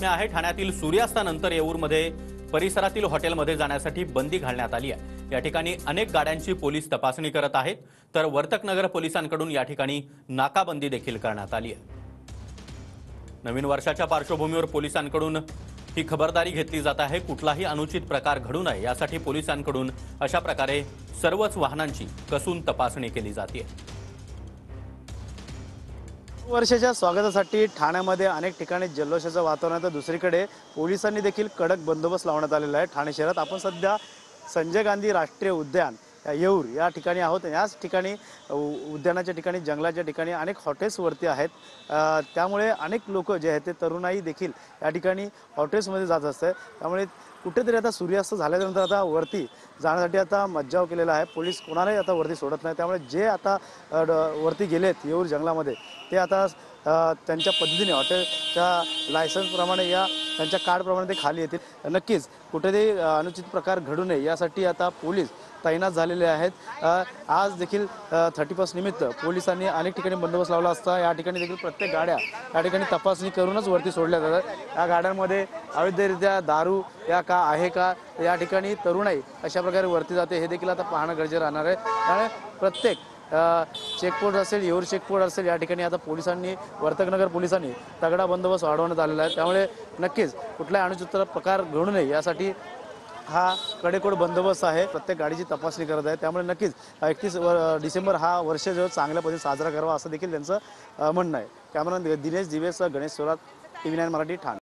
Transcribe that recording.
बातम्या आहे। ठाण्यातील सूर्यास्तानंतर येऊरमध्ये परिसरातील हॉटेलमध्ये जाण्यासाठी बंदी घालण्यात आली आहे। या ठिकाणी अनेक गाड्यांची पोलीस तपासणी करत आहेत, तर वर्तकनगर पोलिसांकडून या ठिकाणी नाकाबंदी देखील करण्यात आली आहे। नवीन वर्षाच्या पार्श्वभूमीवर पोलिसांकडून ही खबरदारी घेतली जात आहे। कुठलाही अनुचित प्रकार घडू नये यासाठी पोलिसांकडून अशा प्रकारे सर्वच वाहनांची कसून तपासणी केली जाते। वर्षाच्या स्वागतासाठी ठाण्यामध्ये अनेक ठिकाणी जल्लोषाचं वातावरण आहे, तर दुसरीकडे पोलिसांनी देखील कडक बंदोबस्त लावण्यात आलेला आहे। ठाणे शहरात आपण सध्या संजय गांधी राष्ट्रीय उद्यान येऊर या ठिकाणी आहोत। याच ठिकाणी उद्यानाच्या ठिकाणी जंगलाच्या ठिकाणी अनेक हॉटेल्सवरती आहेत, त्यामुळे अनेक लोक जे आहेत ते तरुणाई देखील या ठिकाणी हॉटेल्समध्ये जात असते। त्यामुळे कुठेतरी आता सूर्यास्त झाल्यानंतर आता वरती जाण्यासाठी आता मज्जाव केलेला आहे। पोलीस कोणालाही आता वरती सोडत नाही, त्यामुळे जे आता वरती गेलेत येऊर जंगलामध्ये ते आता त्यांच्या पद्धतीने हॉटेलच्या लायसन्सप्रमाणे या त्यांच्या कार्डप्रमाणे ते खाली येतील। नक्कीच कुठेतरी अनुचित प्रकार घडू नये यासाठी आता पोलीस तैनात झालेले आहेत। आज देखील 31 निमित्त पोलिसांनी अनेक ठिकाणी बंदोबस्त लावला असता या ठिकाणी देखील प्रत्येक गाड्या या ठिकाणी तपासणी करूनच वरती सोडल्या जातात। या गाड्यांमध्ये अवैधरित्या दारू या का आहे का या ठिकाणी तरुणाई अशा प्रकारे वरती जाते हे देखील आता पाहणं गरजेचं राहणार आहे। त्यामुळे प्रत्येक चेकपोस्ट असेल, येऊर चेकपोस्ट असेल, या ठिकाणी आता पोलिसांनी वर्तकनगर पोलिसांनी तगडा बंदोबस्त वाढवण्यात आलेला आहे। त्यामुळे नक्कीच कुठलाही अनुचित प्रकार घडू नये यासाठी हा कडेकोट बंदोबस्त आहे। प्रत्येक गाडीची तपासणी करत आहे। त्यामुळे नक्कीच 31 डिसेंबर हा वर्ष जो चांगल्या पद्धतीने साजरा करावा असं देखील त्यांचं म्हणणं आहे। कॅमेरामॅन दिनेश दिवेसह गणेश सोरात, TV9 मराठी, ठाणे।